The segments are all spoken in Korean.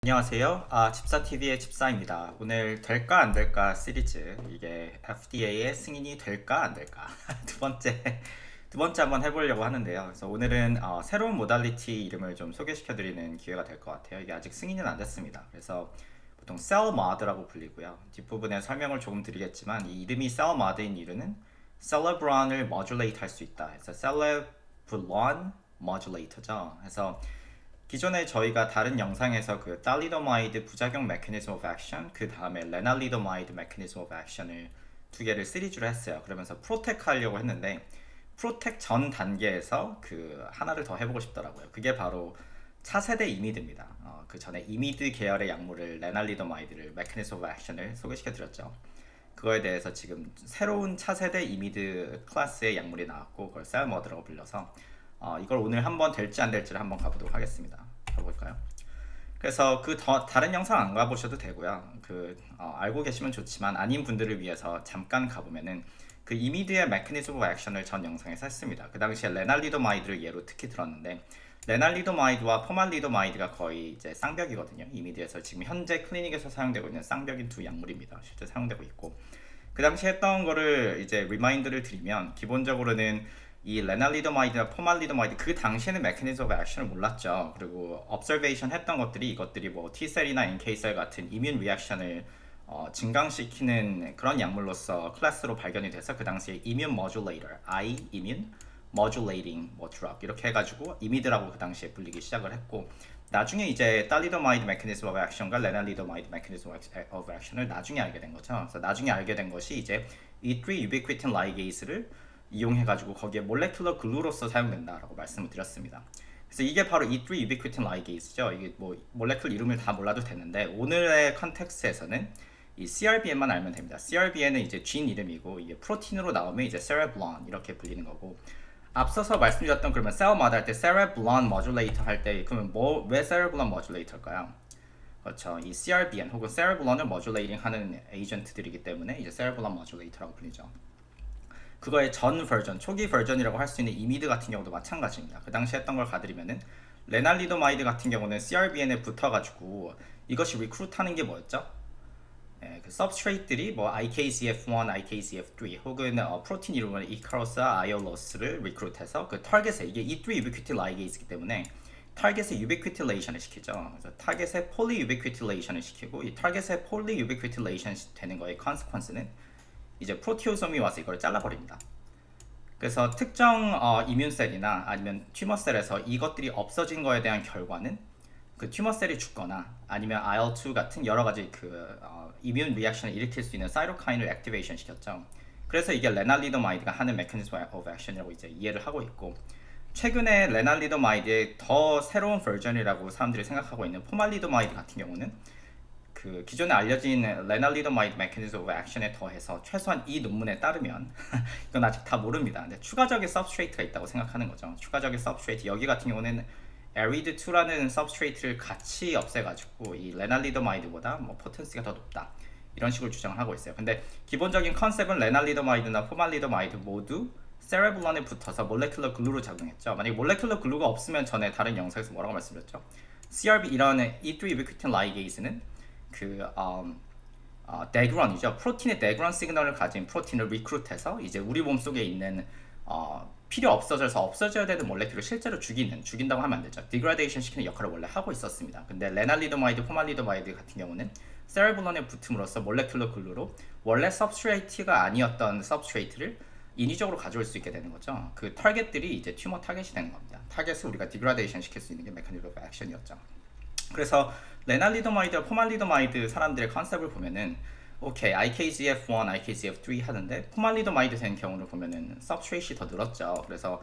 안녕하세요. 집사TV의 집사입니다. 오늘 될까 안 될까 시리즈, 이게 FDA의 승인이 될까 안 될까 두 번째 한번 해보려고 하는데요. 그래서 오늘은 새로운 모달리티 이름을 좀 소개시켜드리는 기회가 될 것 같아요. 이게 아직 승인은 안 됐습니다. 그래서 보통 CellMod라고 불리고요. 뒷부분에 설명을 조금 드리겠지만, 이 이름이 CellMod인 이유는 Cerebron을 modulate 할 수 있다. 그래서 Cerebron Modulator죠. 그래서 기존에 저희가 다른 영상에서 그 딸리도마이드 부작용 메커니즘 오브 액션, 그 다음에 레날리도마이드 메커니즘 오브 액션을 두 개를 시리즈로 했어요. 그러면서 프로텍 하려고 했는데, 프로텍 전 단계에서 그 하나를 더 해보고 싶더라고요. 그게 바로 차세대 이미드입니다. 그 전에 이미드 계열의 약물을, 레날리도마이드를, 메커니즘 오브 액션을 소개시켜 드렸죠. 그거에 대해서 지금 새로운 차세대 이미드 클래스의 약물이 나왔고, 그걸 셀머드라고 불려서 이걸 오늘 한번 될지 안 될지를 한번 가보도록 하겠습니다. 가볼까요? 그래서 다른 영상 안 가보셔도 되고요. 알고 계시면 좋지만 아닌 분들을 위해서 잠깐 가보면은 그 이미드의 메커니즘 오브 액션을 전 영상에서 했습니다. 그 당시에 레날리도마이드를 예로 특히 들었는데, 레날리도마이드와 포말리도마이드가 거의 이제 쌍벽이거든요. 이미드에서 지금 현재 클리닉에서 사용되고 있는 쌍벽인 두 약물입니다. 실제 사용되고 있고, 그 당시 했던 거를 이제 리마인드를 드리면, 기본적으로는 이 레날리도마이드나 포말리도마이드, 그 당시에는 메커니즘 오브 액션을 몰랐죠. 그리고 observation 했던 이것들이 뭐 T셀이나 NK셀 같은 이뮨 리액션을 증강시키는 그런 약물로서 클래스로 발견이 돼서, 그 당시에 이뮨 모듈레이터, 이뮨 모듈레이팅 뭐 드럭 이렇게 해가지고 이미드라고 그 당시에 불리기 시작을 했고, 나중에 이제 딸리도마이드 메커니즘 오브 액션과 레날리도마이드 메커니즘 오브 액션을 나중에 알게 된 거죠. 그래서 나중에 알게 된 것이 이제 E3 유비퀴틴 라이게이스를 이용해가지고 거기에 몰레큘러 글루로서 사용된다라고 말씀을 드렸습니다. 그래서 이게 바로 E3 유비퀴틴 라이게이스죠. 이게 뭐 몰레큘 이름을 다 몰라도 되는데, 오늘의 컨텍스트에서는 이 CRBN만 알면 됩니다. CRBN은 이제 진 이름이고, 이게 프로틴으로 나오면 이제 세레블론 이렇게 불리는 거고, 앞서서 말씀드렸던 그러면 셀마드 할 때 세레블론 모듈레이터 할 때, 그러면 왜 세레블론 모듈레이터일까요? 그렇죠. 이 CRBN 혹은 세레블론을 모듈레이팅 하는 에이전트들이기 때문에 이제 세레블론 모듈레이터라고 불리죠. 그거의 전 버전, 초기 버전이라고 할 수 있는 이미드 같은 경우도 마찬가지입니다. 그 당시 했던 걸 가드리면은, 레날리도마이드 같은 경우는 CRBN에 붙어가지고 이것이 리크루트하는 게 뭐였죠? 그 substrate들이 뭐 IKZF1, IKZF3 혹은 프로틴 이름은 이카로스와 아이올로스를 리크루트해서 그 타겟에, 이게 E3 유비퀴티 라이게이스이기 때문에 타겟의 유비퀴틸레이션을 시키죠. 그래서 타겟의 폴리 유비퀴틸레이션을 시키고, 이 타겟의 폴리 유비퀴틸레이션 되는 거의 컨시퀀스는 이제 프로티오솜이 와서 이걸 잘라버립니다. 그래서 특정 이뮨셀이나 아니면 튜머셀에서 이것들이 없어진 거에 대한 결과는 그 튜머셀이 죽거나, 아니면 IL-2 같은 여러 가지 이뮨 리액션을 일으킬 수 있는 사이토카인을 액티베이션 시켰죠. 그래서 이게 레날리도마이드가 하는 메커니즘 오브 액션이라고 이제 이해를 하고 있고, 최근에 레날리도마이드의 더 새로운 버전이라고 사람들이 생각하고 있는 포말리도마이드 같은 경우는 그 기존에 알려진 레날리도마이드 메커니즘 오브 액션에 더해서, 최소한 이 논문에 따르면 이건 아직 다 모릅니다. 근데 추가적인 substrate가 있다고 생각하는 거죠. 추가적인 substrate, 여기 같은 경우는 ARID2라는 substrate를 같이 없애가지고 이 레날리도마이드보다 뭐 포텐시가 더 높다, 이런 식으로 주장을 하고 있어요. 근데 기본적인 컨셉은 레날리도마이드나 포말리도마이드 모두 세레블론에 붙어서 몰레큘러 글루로 작용했죠. 만약에 몰레큘러 글루가 없으면, 전에 다른 영상에서 뭐라고 말씀드렸죠? CRB, 이런 E3 유비퀴틴 라이게이스는 데그런이죠. 프로틴의 데그런 시그널을 가진 프로틴을 리크루트해서 이제 우리 몸속에 있는 필요 없어져서 없어져야 되는 몰레큘을 실제로 죽인다고 하면 안 되죠. 디그라데이션 시키는 역할을 원래 하고 있었습니다. 근데 레날리도마이드, 포말리도마이드 같은 경우는 세레블론에 붙음으로써 몰레큘러 글루로 원래 सब스트레이트가 아니었던 सब스트레이트를 인위적으로 가져올 수 있게 되는 거죠. 그 타겟들이 이제 튜머 타겟이 되는 겁니다. 타겟을 우리가 디그라데이션 시킬 수 있는 게 메커니즘 오브 액션이었죠. 그래서 레날리도마이드와 포말리도마이드 사람들의 컨셉을 보면은, 오케이, IKZF1, IKZF3 하는데, 포말리도마이드 된 경우를 보면은 substrate이 더 늘었죠. 그래서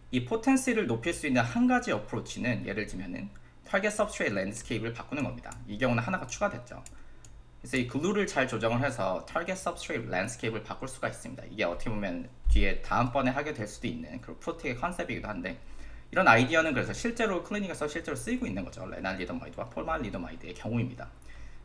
이 포텐시를 높일 수 있는 한 가지 어프로치는, 예를 들면은 타겟 substrate 랜드스케이프를 바꾸는 겁니다. 이 경우는 하나가 추가됐죠. 그래서 이 글루를 잘 조정을 해서 타겟 substrate 랜드스케이프를 바꿀 수가 있습니다. 이게 어떻게 보면 뒤에 다음번에 하게 될 수도 있는 그런 프로텍의 컨셉이기도 한데, 이런 아이디어는 그래서 실제로 클리닉에서 실제로 쓰이고 있는 거죠. 레날리도마이드와 포말리도마이드의 경우입니다.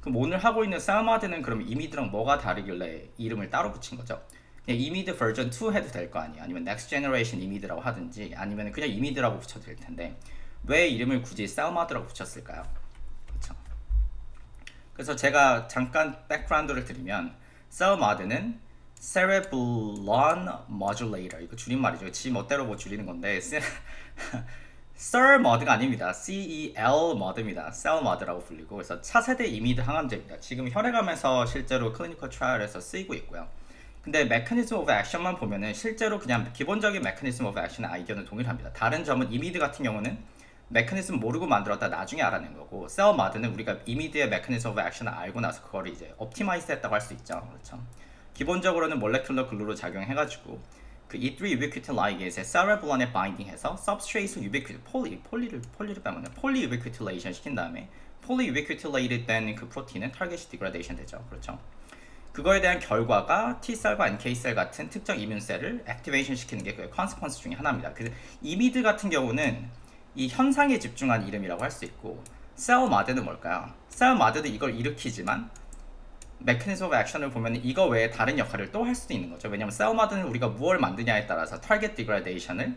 그럼 오늘 하고 있는 셀마드는 그럼 이미드랑 뭐가 다르길래 이름을 따로 붙인 거죠? 그냥 이미드 버전 2 해도 될 거 아니에요. 아니면 넥스트 제너레이션 이미드라고 하든지, 아니면 그냥 이미드라고 붙여도 될 텐데, 왜 이름을 굳이 셀마드라고 붙였을까요? 그렇죠. 그래서 제가 잠깐 백그라운드를 드리면 셀마드는 Cerebellum Modulator, 이거 줄임말이죠. 지 멋대로 뭐 줄이는 건데 셀머드가 아닙니다. CEL 머드입니다. 셀머드라고 불리고, 그래서 차세대 이미드 항암제입니다. 지금 혈액암에서 실제로 클리니컬 트라이얼에서 쓰이고 있고요. 근데 메커니즘 오브 액션만 보면은 실제로 그냥 기본적인 메커니즘 오브 액션의 아이디어는 동일합니다. 다른 점은 이미드 같은 경우는 메커니즘 모르고 만들었다 나중에 알아낸 거고, 셀마드는 우리가 이미드의 메커니즘 오브 액션을 알고 나서 그거를 이제 옵티마이즈 했다고 할 수 있죠. 그렇죠. 기본적으로는 몰레큘러 글루로 작용해가지고 그 E3 ubiquitin ligase의 cerebellum에 바인딩해서 substrate을 ubiquitin, 폴리를 빼면 폴리 ubiquitination 시킨 다음에 폴리 ubiquitinated 된 그 프로틴은 타겟이 degradation 되죠. 그렇죠. 그거에 대한 결과가 T셀과 NK셀 같은 특정 이뮨셀을 액티베이션 시키는 게 그 컨시퀀스 중에 하나입니다. 그 이미드 같은 경우는 이 현상에 집중한 이름이라고 할 수 있고, 셀마드는 뭘까요? 셀마드도 이걸 일으키지만 메커니즘 오브 액션을 보면 이거 외에 다른 역할을 또 할 수도 있는 거죠. 왜냐면 셀마드는 우리가 무엇을 만드냐에 따라서 타겟 디그레데이션을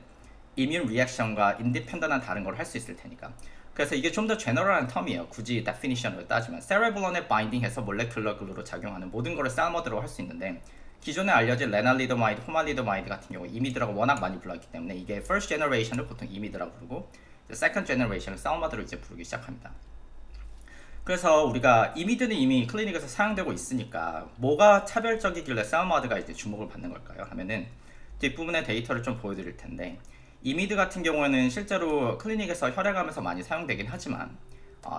이뮨 리액션과 인디펜던한 다른 걸 할 수 있을 테니까. 그래서 이게 좀 더 제너럴한 텀이에요. 굳이 데피니션으로 따지면 세레블론에 바인딩해서 몰레큘러 글루로 작용하는 모든 거를 셀머드로 할 수 있는데, 기존에 알려진 레날리도마이드, 포말리도마이드 같은 경우 이미드라고 워낙 많이 불렀기 때문에 이게 first generation을 보통 이미드라고 부르고 second generation을 셀머드로 이제 부르기 시작합니다. 그래서 우리가 이미드는 이미 클리닉에서 사용되고 있으니까 뭐가 차별적이길래 셀마드가 이제 주목을 받는 걸까요? 하면은 뒷부분의 데이터를 좀 보여드릴 텐데, 이미드 같은 경우에는 실제로 클리닉에서 혈액암에서 많이 사용되긴 하지만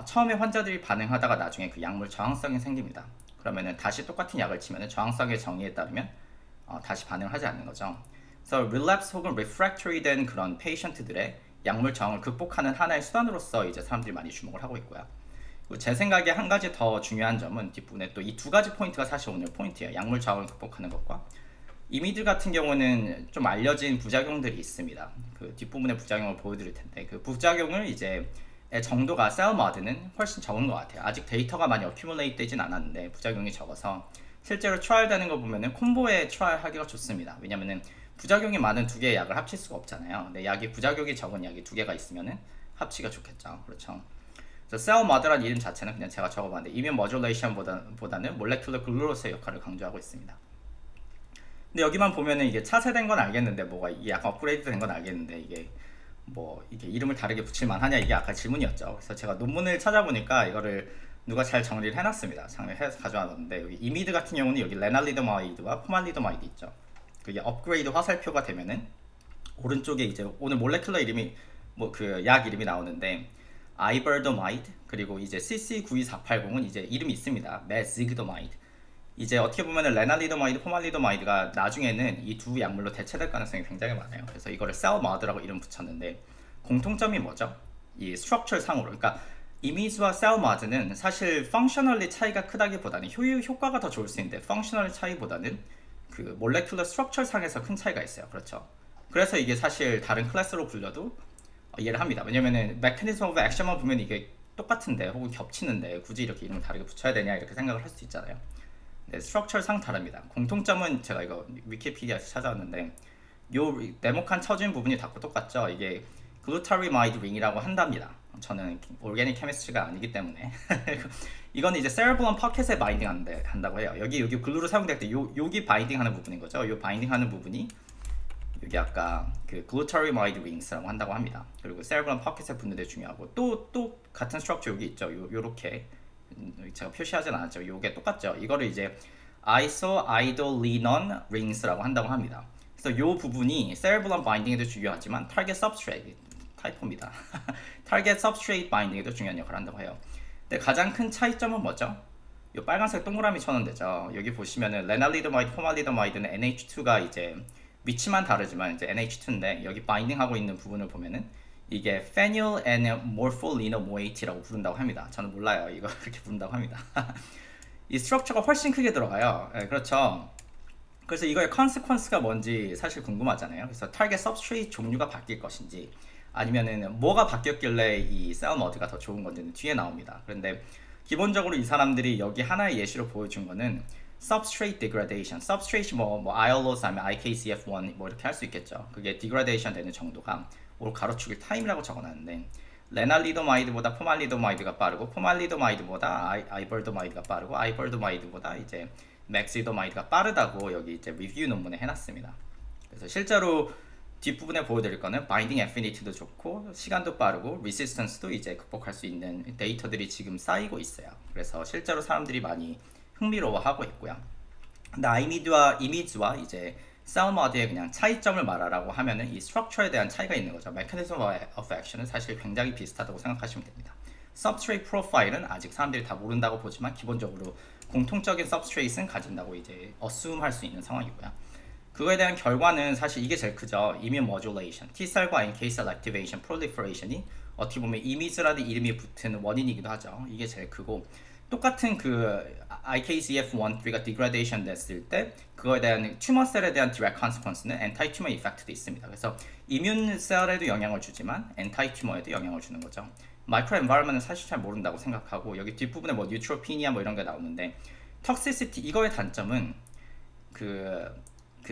처음에 환자들이 반응하다가 나중에 그 약물 저항성이 생깁니다. 그러면은 다시 똑같은 약을 치면은 저항성의 정의에 따르면 다시 반응을 하지 않는 거죠. 그래서 relapse 혹은 refractory 된 그런 페이션트들의 약물 저항을 극복하는 하나의 수단으로서 이제 사람들이 많이 주목을 하고 있고요. 제 생각에 한 가지 더 중요한 점은 뒷부분에 또 이 두 가지 포인트가 사실 오늘 포인트예요. 약물 저항을 극복하는 것과 이미드 같은 경우는 좀 알려진 부작용들이 있습니다. 그 뒷부분의 부작용을 보여드릴 텐데, 그 부작용을 이제 정도가 셀마드는 훨씬 적은 것 같아요. 아직 데이터가 많이 어큐뮬레이트 되진 않았는데 부작용이 적어서 실제로 트라이얼 되는 거 보면은 콤보에 트라이얼 하기가 좋습니다. 왜냐면은 부작용이 많은 두 개의 약을 합칠 수가 없잖아요. 근데 약이 부작용이 적은 약이 두 개가 있으면은 합치기가 좋겠죠. 그렇죠. 셀마드라는 이름 자체는 그냥 제가 적어봤는데 이뮨 모듈레이션보다는 몰레큘러 글루로스의 역할을 강조하고 있습니다. 근데 여기만 보면은 이게 차세된 건 알겠는데, 뭐가 이게 약간 업그레이드 된 건 알겠는데, 이게 뭐 이게 이름을 다르게 붙일만 하냐, 이게 아까 질문이었죠. 그래서 제가 논문을 찾아보니까 이거를 누가 잘 정리를 해놨습니다. 정리해서 가져왔는데, 여기 이미드 같은 경우는 여기 레날리도마이드와 포말리도마이드 있죠. 그게 업그레이드 화살표가 되면은 오른쪽에 이제 오늘 몰레큘러 이름이 뭐 그 약 이름이 나오는데 아이버도마이드, 그리고 이제 CC92480은 이제 이름이 있습니다. 메지그도마이드. 이제 어떻게 보면 레날리도마이드, 포말리도마이드가 나중에는 이 두 약물로 대체될 가능성이 굉장히 많아요. 그래서 이거를 셀마드라고 이름 붙였는데, 공통점이 뭐죠? 이 스트럭처 상으로, 그러니까 이미드와 셀마드는 사실 펑셔널리 차이가 크다기보다는 효과가 더 좋을 수 있는데, 펑셔널 차이보다는 그 몰레큘러 스트럭처 상에서 큰 차이가 있어요. 그렇죠? 그래서 이게 사실 다른 클래스로 불려도 이해를 합니다. 왜냐면은 메커니즘 오브 액션만 보면 이게 똑같은데 혹은 겹치는데 굳이 이렇게 이름을 다르게 붙여야 되냐, 이렇게 생각을 할 수 있잖아요. 네, 스트럭처상 다릅니다. 공통점은 제가 이거 위키피디아에서 찾아왔는데, 요 네모칸 쳐진 부분이 다 똑같죠. 이게 글루타리마이드 링이라고 한답니다. 저는 오르게닉 케미스트리가 아니기 때문에 이거는 이제 세레블럼 포켓에 바인딩 한다고 해요. 여기 글루로 사용될 때 여기 바인딩 하는 부분인 거죠. 요 바인딩 하는 부분이 여기 아까 그 글루타리마이드 링스라고 한다고 합니다. 그리고 세레블럼 포켓에 붙는 데 중요하고, 또 같은 스트럭처 여기 있죠. 요렇게 제가 표시하진 않았죠. 요게 똑같죠. 이거를 이제 아이소아이돌리논 링스라고 한다고 합니다. 그래서 요 부분이 세레블럼 바인딩에도 중요하지만 타겟 서브스트레이트, 타이포입니다. 타겟 서브스트레이트 바인딩에도 중요한 역할을 한다고 해요. 근데 가장 큰 차이점은 뭐죠? 요 빨간색 동그라미 쳐놓은 데죠. 여기 보시면은 레날리도마이드, 포말리도마이드는 NH2가 이제 위치만 다르지만 이제 NH2인데, 여기 바인딩하고 있는 부분을 보면은 이게 페닐 and morpholinomoiet라고 부른다고 합니다. 저는 몰라요. 이거 그렇게 부른다고 합니다. 이 스트럭처가 훨씬 크게 들어가요. 네, 그렇죠. 그래서 이거의 컨시퀀스가 뭔지 사실 궁금하잖아요. 그래서 타겟 서브스트레이트 종류가 바뀔 것인지, 아니면은 뭐가 바뀌었길래 이 셀머드가 더 좋은 건지는 뒤에 나옵니다. 그런데 기본적으로 이 사람들이 여기 하나의 예시로 보여준 거는 substrate degradation, substrate 뭐 ILOS 아니면 IKCF1 뭐 이렇게 할 수 있겠죠. 그게 degradation 되는 정도가 오늘 가로축일 타임이라고 적어놨는데, 레날리도마이드보다 포말리도마이드가 빠르고 포말리도마이드보다 아이벌도마이드가 빠르고 아이벌도마이드보다 이제 맥시도마이드가 빠르다고 여기 이제 리뷰 논문에 해놨습니다. 그래서 실제로 뒷부분에 보여드릴 거는 바인딩 애피니티도 좋고 시간도 빠르고 리시스턴스도 이제 극복할 수 있는 데이터들이 지금 쌓이고 있어요. 그래서 실제로 사람들이 많이 흥미로워하고 있고요. 근데 이미지와 이제 셀모드의 그냥 차이점을 말하라고 하면은 이 스트럭처에 대한 차이가 있는 거죠. 메커니즘 오브 액션은 사실 굉장히 비슷하다고 생각하시면 됩니다. substrate 프로파일은 아직 사람들이 다 모른다고 보지만 기본적으로 공통적인 substrate은 가진다고 이제 assume 할 수 있는 상황이고요. 그거에 대한 결과는 사실 이게 제일 크죠. immune modulation, T셀과 NK셀 activation, proliferation이 어떻게 보면 이미지라는 이름이 붙은 원인이기도 하죠. 이게 제일 크고 똑같은 그 IKZF1,3가 degradation 됐을 때 그거에 대한 튜머 셀에 대한 direct consequence는 anti-tumor effect도 있습니다. 그래서 immune 셀에도 영향을 주지만 anti-tumor에도 영향을 주는 거죠. 마이크로 엔바이러먼트는 사실 잘 모른다고 생각하고 여기 뒷부분에 뭐 뉴트로피니아 뭐 이런 게 나오는데 toxicity 이거의 단점은 그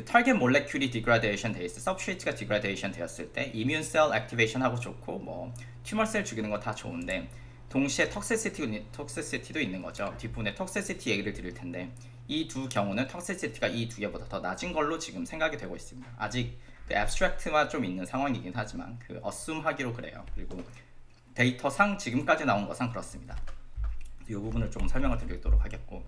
타겟 몰레큘이 디그라데이션 돼 있어, 서브스트레이트가 디그라데이션 되었을 때 이뮨 셀 액티베이션 하고 좋고 뭐 튜머 셀 죽이는 거 다 좋은데 동시에 톡시시티도 있는 거죠. 뒷부분에 톡시시티 얘기를 드릴 텐데 이 두 경우는 톡시시티가 이 두 개보다 더 낮은 걸로 지금 생각이 되고 있습니다. 아직 그 앱스트랙트만 좀 있는 상황이긴 하지만 그 어쌔움 하기로 그래요. 그리고 데이터상 지금까지 나온 것상 그렇습니다. 이 부분을 조금 설명을 드리도록 하겠고,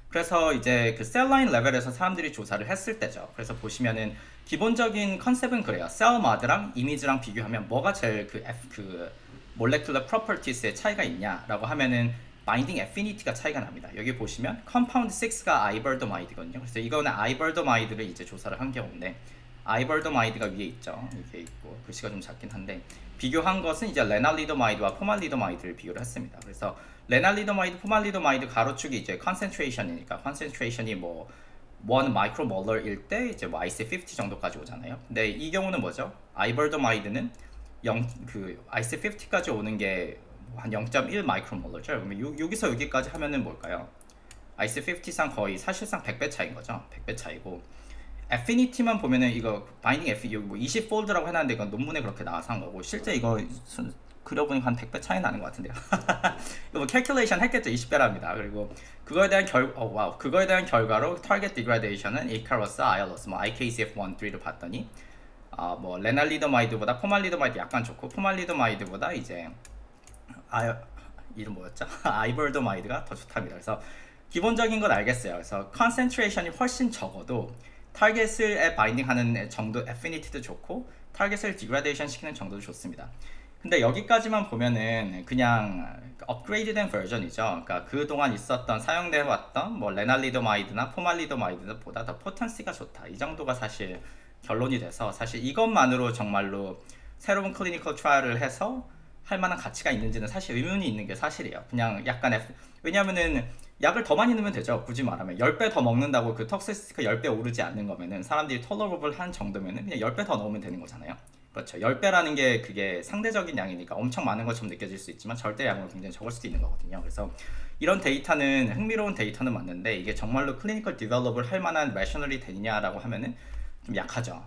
그래서 이제 그 셀라인 레벨에서 사람들이 조사를 했을 때죠. 그래서 보시면은 기본적인 컨셉은 그래요. 셀마드랑 이미지랑 비교하면 뭐가 제일 그 몰레큘러 프로퍼티스의 차이가 있냐라고 하면은 바인딩 애피니티가 차이가 납니다. 여기 보시면 컴파운드 6가 아이벌도마이드거든요. 그래서 이거는 아이벌도마이드를 이제 조사를 한 경우인데 아이벌도마이드가 위에 있죠. 이게 있고 글씨가 좀 작긴 한데 비교한 것은 이제 레날리도마이드와 포말리도마이드를 비교를 했습니다. 그래서 레날리도마이드, 포말리도마이드 가로축이 이제 컨센트레이션이니까 컨센트레이션이 뭐 1 마이크로몰러일 때 이제 뭐 IC50 정도까지 오잖아요. 근데 이 경우는 뭐죠? 아이벌도마이드는 그 IC50까지 오는 게 한 0.1 마이크로몰러죠. 그러면 여기서 여기까지 하면은 뭘까요? IC50상 거의 사실상 100배 차이인 거죠. 100배 차이고 애피니티만 보면은 이거 바인딩 애피 여기 뭐 20폴드라고 해놨는데 이건 논문에 그렇게 나와서 한 거고 실제 이거 그려보니까 한 100배 차이 나는 것 같은데요. 이거 뭐 캘큘레이션 했겠죠. 20배랍니다. 그리고 그거에 대한 그거에 대한 결과로 타겟 디그라데이션은 이카로스, 아이얼로스, 뭐 IKZF1,3를 봤더니 뭐 레날리도마이드보다 포말리도마이드 약간 좋고 포말리도마이드보다 이제 이름 뭐였죠? 아이벌도마이드가 더 좋답니다. 그래서 기본적인 건 알겠어요. 그래서 컨센트레이션이 훨씬 적어도 타겟을 바인딩하는 정도 애피니티도 좋고 타겟을 디그라데이션 시키는 정도도 좋습니다. 근데 여기까지만 보면은 그냥 업그레이드된 버전이죠. 그러니까 그동안 있었던 사용되어 왔던 뭐 레날리도마이드나 포말리도마이드보다 더 포텐시가 좋다. 이 정도가 사실 결론이 돼서 사실 이것만으로 정말로 새로운 클리니컬 트라이얼을 해서 할 만한 가치가 있는지는 사실 의문이 있는 게 사실이에요. 그냥 약간 왜냐면은 약을 더 많이 넣으면 되죠. 굳이 말하면 10배 더 먹는다고 그 톡시시티가 10배 오르지 않는 거면은 사람들이 톨러러블 한 정도면은 그냥 10배 더 넣으면 되는 거잖아요. 그렇죠. 10배라는 게 그게 상대적인 양이니까 엄청 많은 것처럼 느껴질 수 있지만 절대량으로 굉장히 적을 수도 있는 거거든요. 그래서 이런 데이터는 흥미로운 데이터는 맞는데 이게 정말로 클리니컬 디벨롭을 할 만한 레셔널이 되냐라고 하면은 좀 약하죠.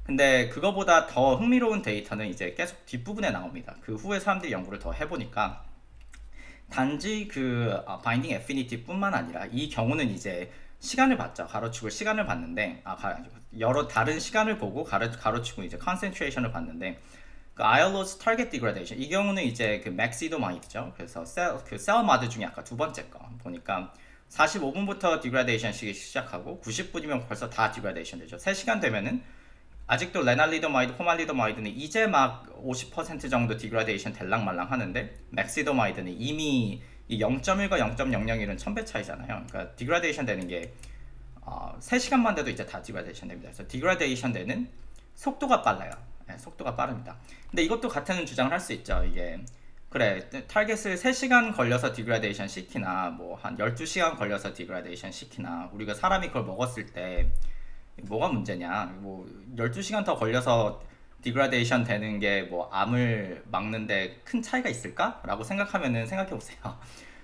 근데 그거보다 더 흥미로운 데이터는 이제 계속 뒷부분에 나옵니다. 그 후에 사람들이 연구를 더 해보니까 단지 그 바인딩 애피니티 뿐만 아니라 이 경우는 이제 시간을 봤죠. 가로축을 시간을 봤는데 여러 다른 시간을 보고 가로축을 이제 컨센트레이션을 봤는데 그 아이얼로스 타겟 디그라데이션 이 경우는 이제 그 맥시도마이드죠. 그래서 셀마드 중에 아까 두 번째 거 보니까 45분부터 디그라데이션 시작하고 90분이면 벌써 다 디그라데이션 되죠. 3시간 되면은 아직도 레날리도마이드, 포말리도마이드는 이제 막 50% 정도 디그라데이션 될랑말랑 하는데 맥시도마이드는 이미 이 0.1과 0.001은 1000배 차이잖아요. 그러니까 디그라데이션 되는 게 3시간만 돼도 이제 다 디그라데이션 됩니다. 그래서 디그라데이션 되는 속도가 빨라요. 네, 속도가 빠릅니다. 근데 이것도 같은 주장을 할 수 있죠. 이게 그래 타겟을 3시간 걸려서 디그라데이션 시키나 뭐 한 12시간 걸려서 디그라데이션 시키나 우리가 사람이 그걸 먹었을 때 뭐가 문제냐, 뭐 12시간 더 걸려서 디그라데이션 되는 게 뭐 암을 막는데 큰 차이가 있을까? 라고 생각하면은 생각해 보세요.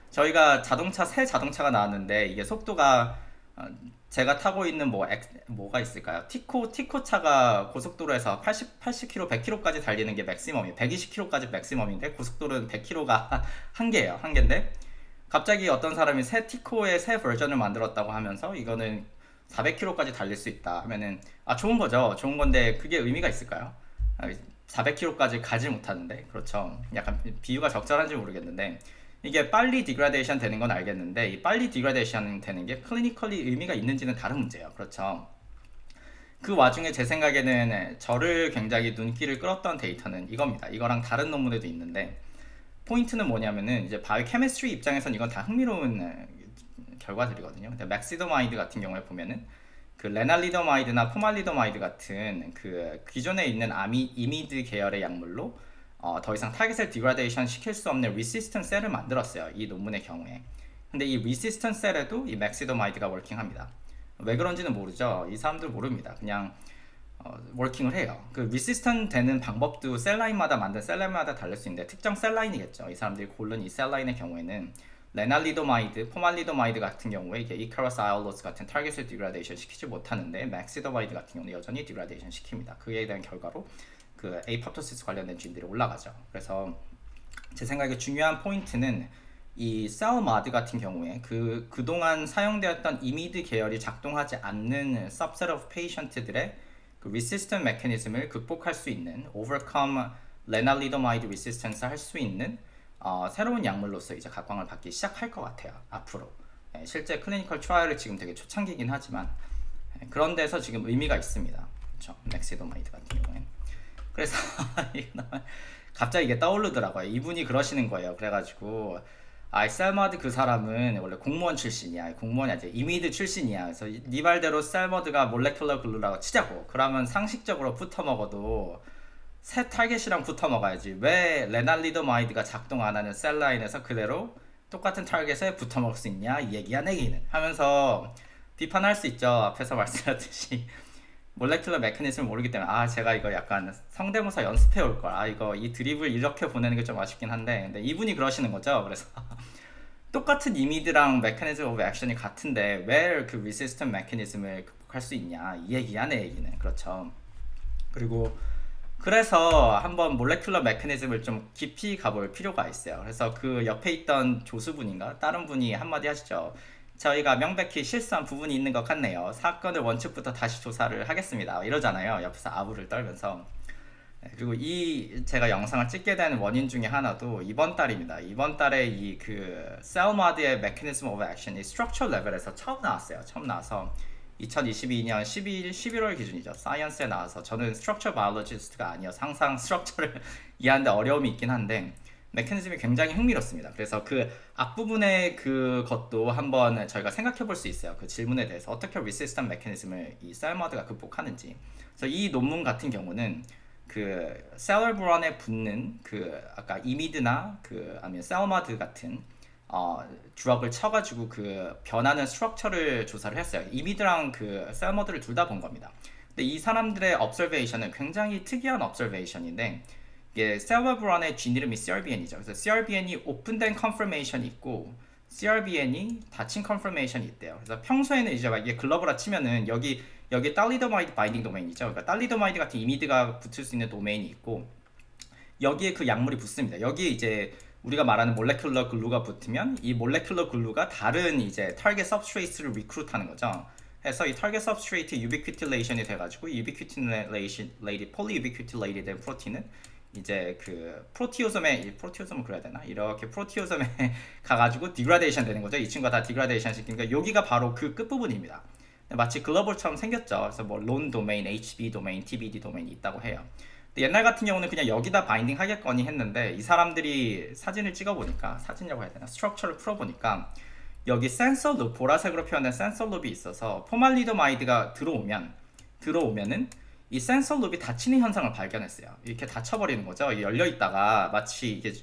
저희가 새 자동차가 나왔는데 이게 속도가 어, 제가 타고 있는 뭐가 있을까요? 티코 차가 고속도로에서 80km, 100km까지 달리는 게 맥시멈이에요. 120km까지 맥시멈인데 고속도로는 100km가 한계예요. 한계인데 갑자기 어떤 사람이 새 티코의 새 버전을 만들었다고 하면서 이거는 400km까지 달릴 수 있다 하면은 좋은 거죠. 좋은 건데 그게 의미가 있을까요? 400km까지 가지 못하는데 그렇죠. 약간 비유가 적절한지 모르겠는데 이게 빨리 디그라데이션 되는 건 알겠는데 이 빨리 디그라데이션 되는 게 클리니컬리 의미가 있는지는 다른 문제예요. 그렇죠. 그 와중에 제 생각에는 저를 굉장히 눈길을 끌었던 데이터는 이겁니다. 이거랑 다른 논문에도 있는데 포인트는 뭐냐면은 이제 바이오케미스트리 입장에선 이건 다 흥미로운 결과들이거든요. 근데 맥시도마이드 같은 경우에 보면은 그 레날리도마이드나 포말리도마이드 같은 그 기존에 있는 이미드 계열의 약물로 더 이상 타겟을 디그라데이션 시킬 수 없는 리시스턴 셀을 만들었어요. 이 논문의 경우에. 근데 이 리시스턴 셀에도 이 맥시도마이드가 워킹합니다. 왜 그런지는 모르죠. 이 사람들 모릅니다. 그냥 워킹을 해요. 그 리시스턴 되는 방법도 셀라인마다 만든 셀라인마다 다를 수 있는데 특정 셀라인이겠죠. 이 사람들이 고른 이 셀라인의 경우에는 레날리도마이드, 포말리도마이드 같은 경우에 이게 이카러스 아이올로스 같은 타겟을 디그라데이션 시키지 못하는데 맥시도마이드 같은 경우는 여전히 디그라데이션 시킵니다. 그에 대한 결과로 그 에이팝토시스 관련된 진들이 올라가죠. 그래서 제 생각에 중요한 포인트는 이 셀마드 같은 경우에 그동안 사용되었던 이미드 계열이 작동하지 않는 subset of patient들의 그 resistant mechanism을 극복할 수 있는 overcome lenalidomide resistance 할 수 있는 새로운 약물로서 이제 각광을 받기 시작할 것 같아요. 앞으로. 실제 클리니컬 트라이얼이 지금 되게 초창기긴 하지만 그런 데서 지금 의미가 있습니다. 그렇죠. 맥시도마이드 같은 경우엔. 그래서 갑자기 이게 떠오르더라고요. 이분이 그러시는 거예요. 그래가지고 셀머드 그 사람은 원래 공무원 출신이야. 공무원이 아니라 이미드 출신이야. 그래서 네 말대로 셀머드가 몰레큘러 글루라고 치자고. 그러면 상식적으로 붙어 먹어도 새 타겟이랑 붙어 먹어야지. 왜 레날리도마이드가 작동 안 하는 셀 라인에서 그대로 똑같은 타겟에 붙어 먹을 수 있냐? 이 얘기야 내기는 하면서 비판할 수 있죠. 앞에서 말씀드렸듯이 몰레큘러 메커니즘을 모르기 때문에 제가 이거 약간 성대모사 연습해 올걸. 이거 이 드립을 이렇게 보내는 게 좀 아쉽긴 한데 근데 이분이 그러시는 거죠. 그래서 똑같은 이미드랑 메커니즘 오브 액션이 같은데 왜 그 리시스턴 메커니즘을 극복할 수 있냐 이 얘기야 내 얘기는. 그렇죠. 그리고 그래서 한번 몰레큘러 메커니즘을 좀 깊이 가볼 필요가 있어요. 그래서 그 옆에 있던 조수분인가 다른 분이 한마디 하시죠. 저희가 명백히 실수한 부분이 있는 것 같네요. 사건을 원칙부터 다시 조사를 하겠습니다. 이러잖아요. 옆에서 아부를 떨면서. 그리고 제가 영상을 찍게 된 원인 중에 하나도 이번 달입니다. 이번 달에 이 그 셀마드의 메커니즘 오브 액션이 스트럭처 레벨에서 처음 나왔어요. 처음 나와서 2022년 11월 기준이죠. 사이언스에 나와서 저는 스트럭처 바이올로지스트가 아니어서 항상 스트럭처를 이해하는데 어려움이 있긴 한데 메커니즘이 굉장히 흥미롭습니다. 그래서 그 앞부분의 그것도 한번 저희가 생각해 볼 수 있어요. 그 질문에 대해서 어떻게 리시스턴 메커니즘을 이 셀머드가 극복하는지. 그래서 이 논문 같은 경우는 그 셀러브론에 붙는 그 아까 이미드나 아니면 셀머드 같은 드럭을 쳐가지고 그 변하는 스트럭처를 조사를 했어요. 이미드랑 그 셀머드를 둘 다 본 겁니다. 근데 이 사람들의 observation은 굉장히 특이한 observation인데 이게 셀러브론의 진 이름이 CRBN이죠. 그래서 CRBN이 오픈된 컨퍼메이션이 있고 CRBN이 닫힌 컨퍼메이션이 있대요. 그래서 평소에는 이제 막 이게 글로벌화 치면은 여기 딸리도마이드 바인딩 도메인이죠. 그러니까 딸리도마이드 같은 이미드가 붙을 수 있는 도메인이 있고 여기에 그 약물이 붙습니다. 여기에 이제 우리가 말하는 몰레큘러 글루가 붙으면 이 몰레큘러 글루가 다른 이제 타겟 서브스트레이트를 리크루트하는 거죠. 해서 이 타겟 서브스트레이트 유비큐틸레이션이 돼가지고 유비큐틸레이션 폴리유비큐틸레이트 된 프로틴은 이제 그 프로티오섬은 그래야 되나? 이렇게 프로티오섬에 가가지고 디그라데이션 되는 거죠. 이 친구가 다 디그라데이션 시키니까 여기가 바로 그 끝부분입니다. 마치 글로벌처럼 생겼죠. 그래서 뭐 론 도메인, HB 도메인, TBD 도메인이 있다고 해요. 근데 옛날 같은 경우는 그냥 여기다 바인딩 하겠거니 했는데 이 사람들이 사진을 찍어보니까 사진이라고 해야 되나? 스트럭처를 풀어보니까 여기 센서 룹, 보라색으로 표현된 센서 룹이 있어서 포말리도마이드가 들어오면은 이 센서 룹이 닫히는 현상을 발견했어요. 이렇게 닫혀버리는 거죠. 열려있다가 마치 이게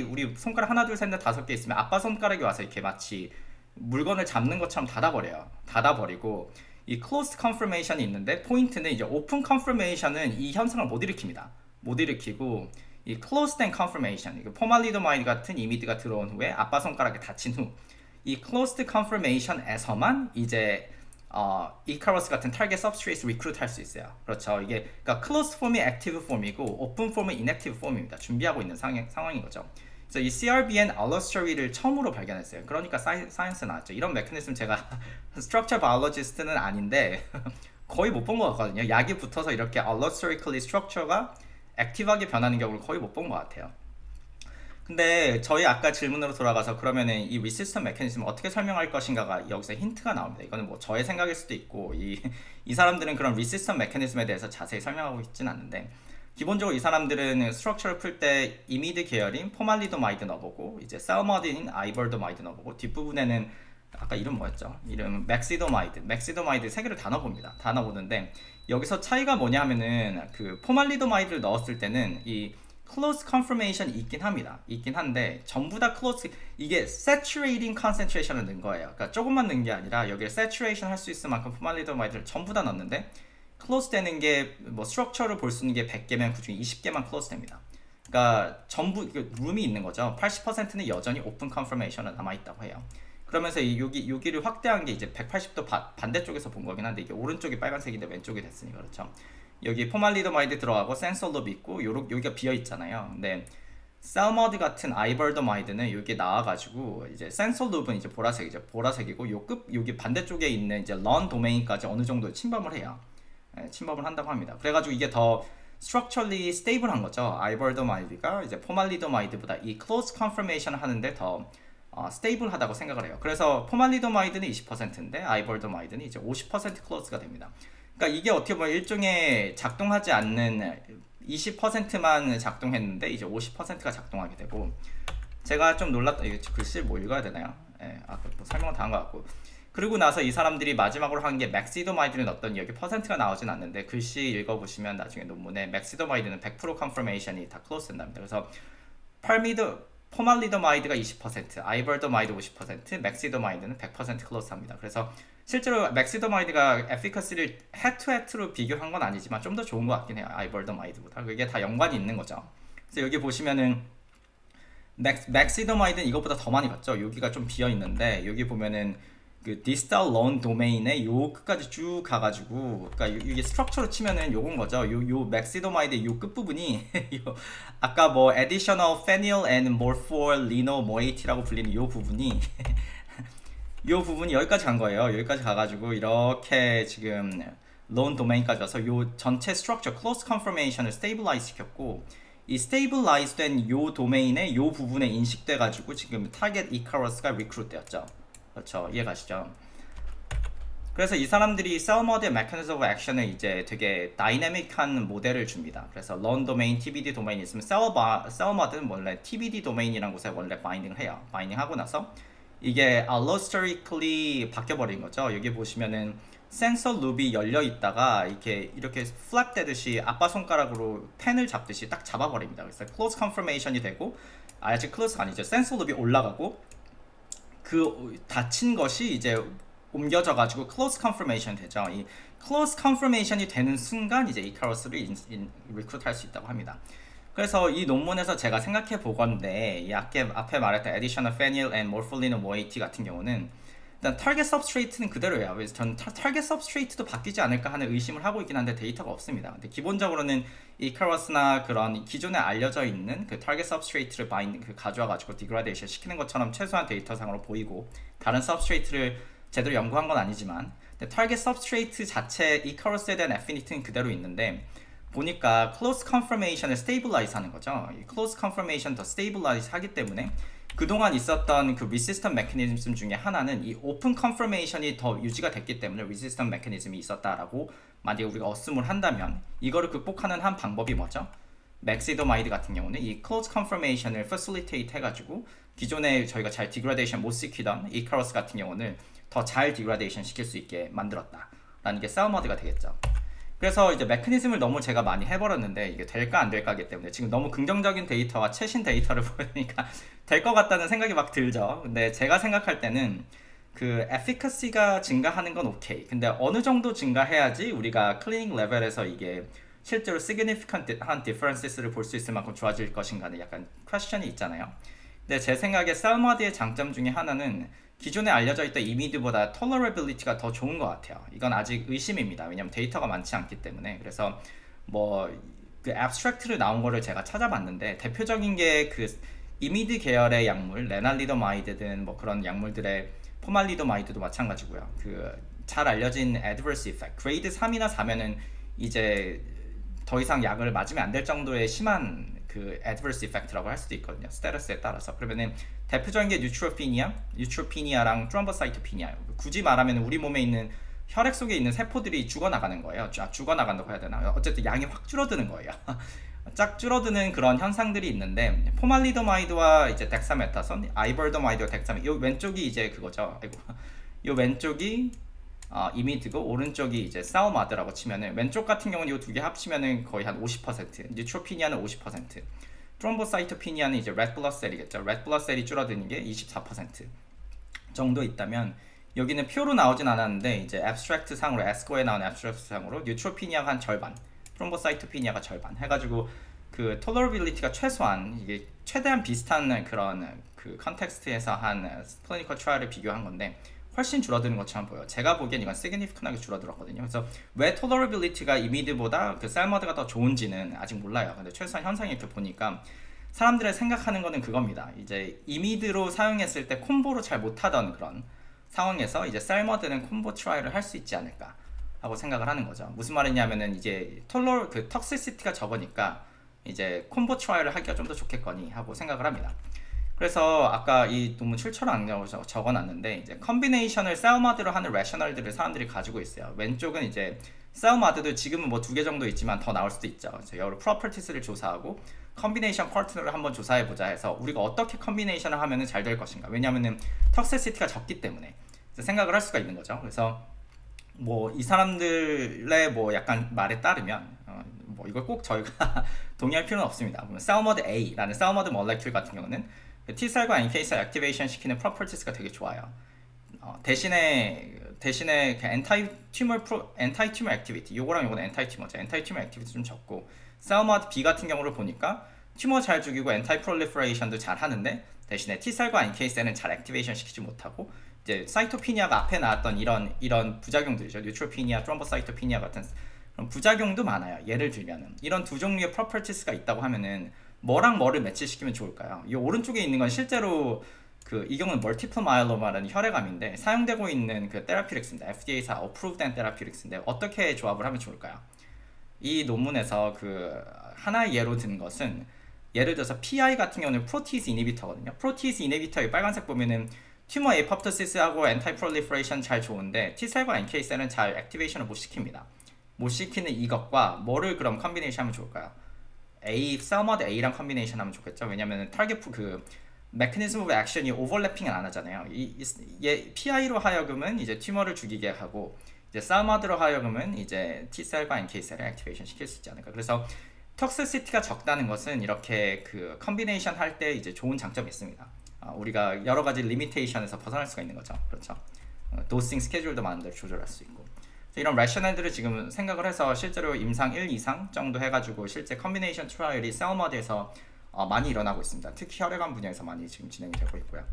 우리 손가락 하나 둘 셋 넷 다섯 개 있으면 아빠 손가락이 와서 이렇게 마치 물건을 잡는 것처럼 닫아버려요. 닫아버리고 이 closed confirmation이 있는데 포인트는 이제 open confirmation은 이 현상을 못 일으킵니다. 못 일으키고 이 closed and confirmation, 포말리도마이드 같은 이미드가 들어온 후에 아빠 손가락에 닫힌 후 이 closed confirmation에서만 이제 이카로스 같은 타겟 서브스트레이트 리크루트 할 수 있어요. 그렇죠. 이게 그러니까 closed 폼이 active 폼이고 open 폼은 inactive 폼입니다. 준비하고 있는 상황인 거죠. 그래서 이 CRBN 알러스터리를 처음으로 발견했어요. 그러니까 사이언스 나왔죠. 이런 메커니즘 제가 스트럭처 바이올로지스트는 아닌데 거의 못 본 것 같거든요. 약이 붙어서 이렇게 allosterically 스트럭처가 액티브하게 변하는 경우를 거의 못 본 것 같아요. 근데 저희 아까 질문으로 돌아가서 그러면은 이 리시스턴 메커니즘을 어떻게 설명할 것인가가 여기서 힌트가 나옵니다. 이거는 뭐 저의 생각일 수도 있고 이 사람들은 그런 리시스턴 메커니즘에 대해서 자세히 설명하고 있진 않는데, 기본적으로 이 사람들은 스트럭처를 풀 때 이미드 계열인 포말리도마이드 넣어보고 이제 셀머딘인 아이벌도마이드 넣어보고 뒷부분에는 아까 이름 뭐였죠? 이름 맥시도마이드 세 개를 다 넣어봅니다. 다 넣어보는데 여기서 차이가 뭐냐 하면은 그 포말리도마이드를 넣었을 때는 이 close confirmation이 있긴 합니다. 있긴 한데 전부 다 close, 이게 saturating concentration을 넣은 거예요. 그러니까 조금만 넣은 게 아니라 여기에 saturation 할 수 있을 만큼 포말리도마이드를 전부 다 넣었는데 close 되는 게 뭐 스트럭처를 볼 수 있는 게 100개면 그중에 20개만 close 됩니다. 그러니까 전부 룸이 있는 거죠. 80%는 여전히 open confirmation은 남아있다고 해요. 그러면서 여기를 확대한 게 이제 180도 반대쪽에서 본 거긴 한데 이게 오른쪽이 빨간색인데 왼쪽이 됐으니까 그렇죠. 여기 포말리도마이드 들어가고 센서 룹 있고 여기가 비어 있잖아요. 근데 셀머드 같은 아이벌도마이드는 여기 나와가지고 이제 센서 룹은 이제 보라색이고 여기 반대쪽에 있는 이제 런 도메인까지 어느 정도 침범을 해요. 침범을 한다고 합니다. 그래가지고 이게 더 structurally stable한 거죠. 아이벌도마이드가 이제 포말리도마이드보다 이 close confirmation 하는데 더 스테이블하다고 생각을 해요. 그래서 포말리도마이드는 20%인데 아이벌도마이드는 이제 50% 클로스가 됩니다. 그러니까 이게 어떻게 보면 일종의 작동하지 않는 20%만 작동했는데 이제 50%가 작동하게 되고, 제가 좀 놀랐다. 이거 글씨 뭐 읽어야 되나요? 아까 뭐 설명을 다 한 것 같고. 그리고 나서 이 사람들이 마지막으로 한 게 맥시도마이드는 어떤 여기 퍼센트가 나오진 않는데 글씨 읽어보시면 나중에 논문에 맥시도마이드는 100% 컨퍼메이션이 다 클로스 된답니다. 그래서 포말리도마이드가 20%, 아이벌도마이드 50%, 맥시도마이드는 100% 클로스합니다. 그래서 실제로 맥시도마이드가 에피커시를 헤트헤트로 비교한 건 아니지만 좀 더 좋은 것 같긴 해요. 아이벌도마이드보다. 그게 다 연관이 있는 거죠. 그래서 여기 보시면은 맥시도마이드는 이것보다 더 많이 봤죠. 여기가 좀 비어 있는데 여기 보면은 그 디스탈 런 도메인에 요 끝까지 쭉 가가지고, 그러니까 이게 스트럭처로 치면은 요건 거죠. 요 맥시도마이드 요 끝부분이 아까 뭐 additional phenyl and morpholino moiety라고 불리는 요 부분이 요 부분이 여기까지 간 거예요. 여기까지 가가지고 이렇게 지금 론 도메인까지 와서 요 전체 스트럭처 close confirmation을 stabilize 시켰고, 이 stabilize 된 요 도메인의 요 부분에 인식돼 가지고 지금 타겟 이카로스가 리크루트 되었죠. 그렇죠. 이해가시죠? 그래서 이 사람들이 셀머드의 메커니즘 오브 액션을 이제 되게 다이내믹한 모델을 줍니다. 그래서 런 도메인, TBD 도메인이 있으면 셀머드는 원래 TBD 도메인이라는 곳에 원래 바인딩을 해요. 바인딩하고 나서 이게 allosterically 바뀌어버린 거죠. 여기 보시면은 센서 룹이 열려 있다가 이렇게 플랩 되듯이 아빠 손가락으로 펜을 잡듯이 딱 잡아버립니다. 그래서 close confirmation이 되고, 아직 close가 아니죠. 센서 룹이 올라가고 그 닫힌 것이 이제 옮겨져 가지고 close confirmation 되죠. 이 close confirmation이 되는 순간 이제 이카로스를 리크루트 할 수 있다고 합니다. 그래서 이 논문에서 제가 생각해 보건데 이 앞에 말했던 additional phenyl and morpholino moiety 같은 경우는 일단 타겟 서브스트레이트는 그대로예요. 그래서 저는 타겟 서브스트레이트도 바뀌지 않을까 하는 의심을 하고 있긴 한데 데이터가 없습니다. 근데 기본적으로는 이카로스나 그런 기존에 알려져 있는 그 타겟 서브스트레이트를 가져와 가지고 디그라데이션 시키는 것처럼 최소한 데이터상으로 보이고, 다른 서브스트레이트를 제대로 연구한 건 아니지만 타겟 서브스트레이트 자체 이카로스에 대한 애피니티는 그대로 있는데 보니까 close confirmation을 stabilize 하는 거죠. 이 close confirmation 더 stabilize 하기 때문에 그동안 있었던 그 resistant mechanism 중에 하나는 이 open confirmation이 더 유지가 됐기 때문에 resistant mechanism이 있었다라고 만약에 우리가 어스물 한다면, 이거를 극복하는 한 방법이 뭐죠? 맥시도마이드 같은 경우는 이 close confirmation을 facilitate 해가지고 기존에 저희가 잘 degradation 못 시키던 이카로스 같은 경우는 더 잘 degradation 시킬 수 있게 만들었다라는 게 셀머드가 되겠죠. 그래서 이제 메커니즘을 너무 제가 많이 해버렸는데 이게 될까 안 될까기 때문에 지금 너무 긍정적인 데이터와 최신 데이터를 보니까 될 것 같다는 생각이 막 들죠. 근데 제가 생각할 때는 그 efficacy가 증가하는 건 오케이. 근데 어느 정도 증가해야지 우리가 클리닉 레벨에서 이게 실제로 significant한 differences를 볼 수 있을 만큼 좋아질 것인가는 약간 퀘스천이 있잖아요. 근데 제 생각에 셀마드의 장점 중에 하나는 기존에 알려져 있던 이미드보다 tolerability가 더 좋은 것 같아요. 이건 아직 의심입니다. 왜냐면 데이터가 많지 않기 때문에. 그래서 뭐 그 abstract를 나온 거를 제가 찾아봤는데 대표적인 게 그 이미드 계열의 약물, 레날리도마이드든 뭐 그런 약물들의 포말리도마이드도 마찬가지고요. 그 잘 알려진 adverse effect, 그레이드 3이나 4면은 이제 더 이상 약을 맞으면 안 될 정도의 심한 그 adverse effect라고 할 수도 있거든요. 스테러스에 따라서. 그러면은 대표적인 게 뉴트로피니아랑 트롬보사이토피니아. 굳이 말하면 우리 몸에 있는 혈액 속에 있는 세포들이 죽어나가는 거예요. 죽어나간다고 해야 되나? 어쨌든 양이 확 줄어드는 거예요. 쫙 줄어드는 그런 현상들이 있는데 포말리도마이드와 이제 덱사메타손, 아이벌도마이드와 덱사메, 요 왼쪽이 이제 그거죠. 아이고. 요 왼쪽이 이미드고 오른쪽이 이제 사우마드라고 치면은 왼쪽 같은 경우는 이 두 개 합치면은 거의 한 50%, 뉴트로피니아는 50%, 트롬보사이토피니아는 이제 레드 블러드 셀이겠죠. 레드 블러드 셀이 줄어드는 게 24% 정도 있다면 여기는 표로 나오진 않았는데 이제 앱스트랙트 상으로 에스코에 나온 앱스트랙트 상으로 뉴트로피니아가 한 절반, 트롬보사이토피니아가 절반 해가지고 그 톨러러빌리티가 최소한 이게 최대한 비슷한 그런 그 컨텍스트에서 한 클리니컬 트라이얼을 비교한 건데 훨씬 줄어드는 것처럼 보여요. 제가 보기엔 이건 시그니피컨하게 줄어들었거든요. 그래서 왜 톨러러빌리티가 이미드보다 그 셀머드가 더 좋은지는 아직 몰라요. 근데 최소한 현상이 이렇게 보니까 사람들의 생각하는 거는 그겁니다. 이제 이미드로 사용했을 때 콤보로 잘 못하던 그런 상황에서 이제 셀머드는 콤보 트라이를 할 수 있지 않을까 하고 생각을 하는 거죠. 무슨 말이냐면은 이제 그 톡시시티가 적으니까 이제 콤보 트라이를 하기가 좀 더 좋겠거니 하고 생각을 합니다. 그래서 아까 이 논문 출처를 안 적어놨는데 이제 컨비네이션을 셀마드로 하는 레셔널들을 사람들이 가지고 있어요. 왼쪽은 이제 셀마드도 지금은 뭐 2개 정도 있지만 더 나올 수도 있죠. 여러 프로퍼티스를 조사하고 컨비네이션 파트너를 한번 조사해보자 해서 우리가 어떻게 컨비네이션을 하면 잘 될 것인가. 왜냐하면 턱세시티가 적기 때문에 생각을 할 수가 있는 거죠. 그래서 뭐 이 사람들의 뭐 약간 말에 따르면 뭐 이걸 꼭 저희가 동의할 필요는 없습니다. 사우머드 A라는 사우머드 몰레큘 같은 경우는 T셀과 NK셀 액티베이션 시키는 프로퍼티스가 되게 좋아요. 대신에 그 엔타이 튜머 액티비티, 요거랑 요거는 엔타이 튜머죠. 엔타이 튜머 액티비티 좀 적고, 사우머드 B 같은 경우를 보니까 튜머 잘 죽이고 엔타이 프롤리퍼레이션도 잘 하는데 대신에 T셀과 NK셀은 잘 액티베이션 시키지 못하고 이제 사이토피니아가 앞에 나왔던 이런 부작용들이죠. 뉴트로피니아, 트롬보사이토피니아 같은 그런 부작용도 많아요. 예를 들면은 이런 두 종류의 프로퍼티스가 있다고 하면은 뭐랑 뭐를 매치시키면 좋을까요? 이 오른쪽에 있는 건 실제로 이 경우는 멀티플 마이로마라는 혈액암인데 사용되고 있는 그 테라피릭스인데 FDA에서 어프로브된 테라피릭스인데 어떻게 조합을 하면 좋을까요? 이 논문에서 그 하나의 예로 든 것은 예를 들어서 PI 같은 경우는 프로티즈 이니비터거든요. 프로티즈 이니비터의 빨간색 보면은 튜머 에포프토시스하고 엔타이 프롤리퍼레이션 잘 좋은데 T셀과 NK셀은 잘 액티베이션을 못 시킵니다. 못 시키는 이것과 뭐를 그럼 컨비네이션 하면 좋을까요? 사우머드 A랑 컨비네이션 하면 좋겠죠. 왜냐면 타겟 그 메커니즘 오브 액션이 오버래핑을 안 하잖아요. PI로 하여금은 이제 튜머를 죽이게 하고 이제 사우머드로 하여금은 이제 T셀과 NK셀을 액티베이션 시킬 수 있지 않을까. 그래서 톡시시티가 적다는 것은 이렇게 그 컨비네이션 할 때 이제 좋은 장점이 있습니다. 우리가 여러 가지 리미테이션에서 벗어날 수가 있는 거죠. 그렇죠. 도싱 스케줄도 마음대로 조절할 수 있고. 이런 레셔널들을 지금 생각을 해서 실제로 임상 1 이상 정도 해가지고 실제 컨비네이션 트라이얼이 셀머드에서 많이 일어나고 있습니다. 특히 혈액암 분야에서 많이 지금 진행이 되고 있고요.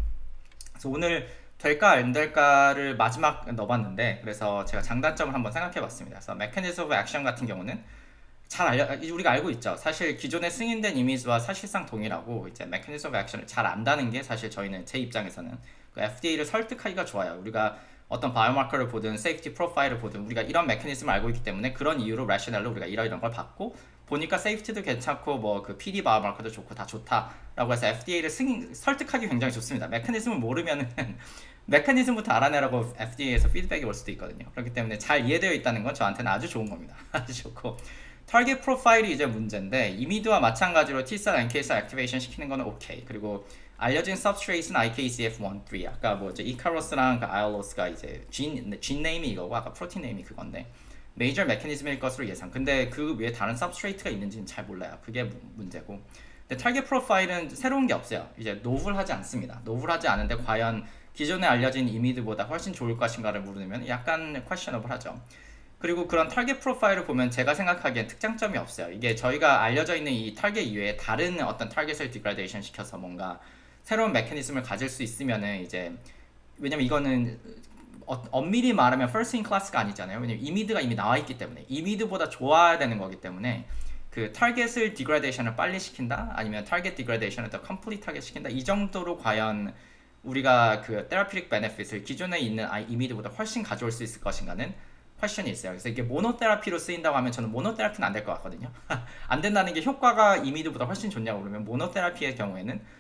그래서 오늘 될까 안 될까를 마지막 넣어봤는데 그래서 제가 장단점을 한번 생각해봤습니다. 그래서 메커니즘 오브 액션 같은 경우는 우리가 알고 있죠. 사실 기존에 승인된 이미지와 사실상 동일하고 이제 메커니즘 오브 액션을 잘 안다는 게 사실 저희는 제 입장에서는 그 FDA를 설득하기가 좋아요. 우리가 어떤 바이오마커를 보든 세이프티 프로파일을 보든 우리가 이런 메커니즘을 알고 있기 때문에 그런 이유로 레셔널로 우리가 이런 걸 받고 보니까 세이프티도 괜찮고 뭐 그 PD 바이오마커도 좋고 다 좋다라고 해서 FDA를 설득하기 굉장히 좋습니다. 메커니즘을 모르면은 메커니즘부터 알아내라고 FDA에서 피드백이 올 수도 있거든요. 그렇기 때문에 잘 이해되어 있다는 건 저한테는 아주 좋은 겁니다. 아주 좋고 타겟 프로파일이 이제 문제인데 이미드와 마찬가지로 T셀, NK셀 액티베이션 시키는 거는 오케이. 그리고 알려진 substrate는 IKZF1, 3. 아까 뭐 이제 이카로스랑 그 아이올로스가 이제 진 네임이 이거고 아까 프로틴 네임이 그건데 메이저 메커니즘일 것으로 예상. 근데 그 위에 다른 substrate가 있는지는 잘 몰라요. 그게 문제고. 근데 타겟 프로파일은 새로운 게 없어요. 이제 노블하지 않습니다. 노블하지 않은데 과연 기존에 알려진 이미드보다 훨씬 좋을 것인가를 물으면 약간 questionable 하죠. 그리고 그런 타겟 프로파일을 보면 제가 생각하기엔 특장점이 없어요. 이게 저희가 알려져 있는 이 타겟 이외에 다른 어떤 타겟을 디그라데이션 시켜서 뭔가 새로운 메커니즘을 가질 수 있으면은 이제 왜냐면 이거는 엄밀히 말하면 first in class가 아니잖아요. 왜냐면 이미드가 이미 나와 있기 때문에 이미드보다 좋아야 되는 거기 때문에 그 타겟을 디그레데이션을 빨리 시킨다 아니면 타겟 디그레데이션을 더 컴플리트하게 시킨다 이 정도로 과연 우리가 그 테라피릭 베네핏을 기존에 있는 이미드보다 훨씬 가져올 수 있을 것인가는 퀘션이 있어요. 그래서 이게 모노테라피로 쓰인다고 하면 저는 모노테라피는 안 될 것 같거든요. 안 된다는 게 효과가 이미드보다 훨씬 좋냐고 그러면 모노테라피의 경우에는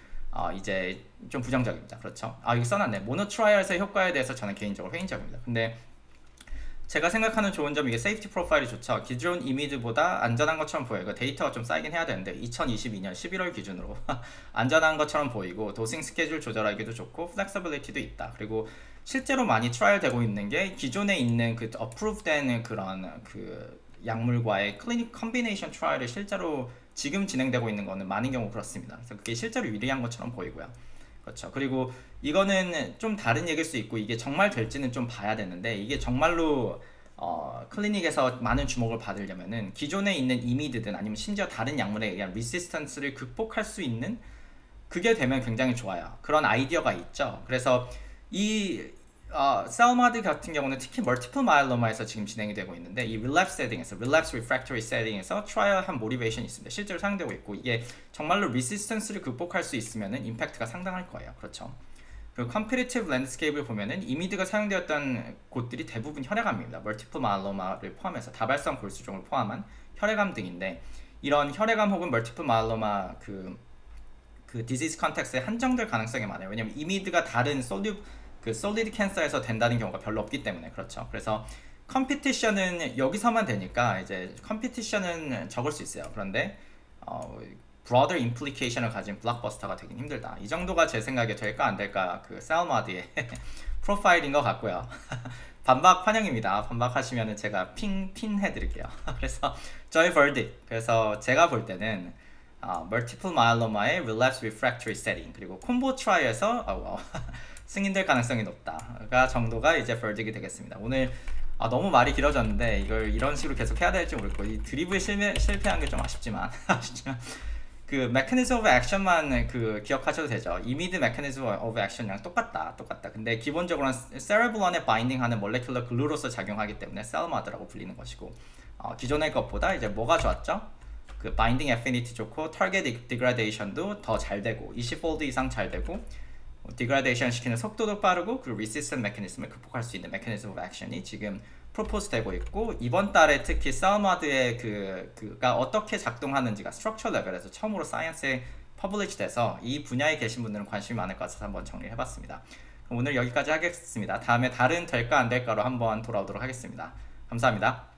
이제 좀 부정적입니다. 그렇죠? 여기 써놨네. 모노 트라이얼의 효과에 대해서 저는 개인적으로 회의적입니다. 근데 제가 생각하는 좋은 점이 이게 세이프티 프로파일이 좋죠. 기존 이미드보다 안전한 것처럼 보여요. 데이터가 좀 쌓이긴 해야 되는데 2022년 11월 기준으로 안전한 것처럼 보이고 도싱 스케줄 조절하기도 좋고 플렉서빌리티도 있다. 그리고 실제로 많이 트라이얼 되고 있는 게 기존에 있는 그 어프루브된 그런 그 약물과의 클리닉 컨비네이션 트라이얼이 실제로 지금 진행되고 있는 거는 많은 경우 그렇습니다. 그래서 그게 실제로 유리한 것처럼 보이고요. 그렇죠. 그리고 이거는 좀 다른 얘기일 수 있고 이게 정말 될지는 좀 봐야 되는데 이게 정말로 클리닉에서 많은 주목을 받으려면은 기존에 있는 이미드든 아니면 심지어 다른 약물에 의한 리시스턴스를 극복할 수 있는 그게 되면 굉장히 좋아요. 그런 아이디어가 있죠. 그래서 이 셀마드 같은 경우는 특히 멀티플 마일로마에서 지금 진행이 되고 있는데 이 relapse 세팅에서 relapse refractory 세팅에서 트라이얼한 모티베이션이 있습니다. 실제로 사용되고 있고 이게 정말로 리시스턴스를 극복할 수 있으면은 임팩트가 상당할 거예요. 그렇죠. 그리고 컴피티티브 랜드스케이프를 보면은 이미드가 사용되었던 곳들이 대부분 혈액암입니다. 멀티플 마일로마를 포함해서 다발성 골수종을 포함한 혈액암 등인데 이런 혈액암 혹은 멀티플 마일로마 그 디지즈 컨텍스트에 한정될 가능성이 많아요. 왜냐면 이미드가 다른 솔리드 캔서에서 된다는 경우가 별로 없기 때문에 그렇죠. 그래서 컴피티션은 여기서만 되니까 이제 컴피티션은 적을 수 있어요. 그런데 브로더 임플리케이션을 가진 블록버스터가 되긴 힘들다. 이 정도가 제 생각에 될까 안 될까 그 셀마드의 프로파일인 것 같고요. 반박 환영입니다. 반박하시면은 제가 핀 해드릴게요. 그래서 저희 verdict. 그래서 제가 볼 때는 multiple myelom아의 relapse refractory setting 그리고 콤보 트라이에서 승인될 가능성이 높다가 정도가 이제 verdict이 되겠습니다. 오늘 너무 말이 길어졌는데 이걸 이런 식으로 계속 해야 될지 모르겠고 이 드리블 실패한 게 좀 아쉽지만 그 mechanism of action만 그 기억하셔도 되죠. 이미드 mechanism of action이랑 똑같다. 근데 기본적으로는 cereblon에 바인딩하는 molecular glue로서 작용하기 때문에 셀마드라고 불리는 것이고 기존의 것보다 이제 뭐가 좋았죠? 그 바인딩 애피니티 좋고 타겟 디그라데이션도 더 잘 되고 20폴드 이상 잘 되고 디그라데이션 시키는 속도도 빠르고 그리고 리시스턴 메커니즘을 극복할 수 있는 메커니즘 오브 액션이 지금 프로포즈 되고 있고 이번 달에 특히 셀마드의 그가 어떻게 작동하는지가 스트럭처 레벨에서 처음으로 사이언스에 퍼블리시 돼서 이 분야에 계신 분들은 관심이 많을 것 같아서 한번 정리를 해봤습니다. 그럼 오늘 여기까지 하겠습니다. 다음에 다른 될까 안 될까로 한번 돌아오도록 하겠습니다. 감사합니다.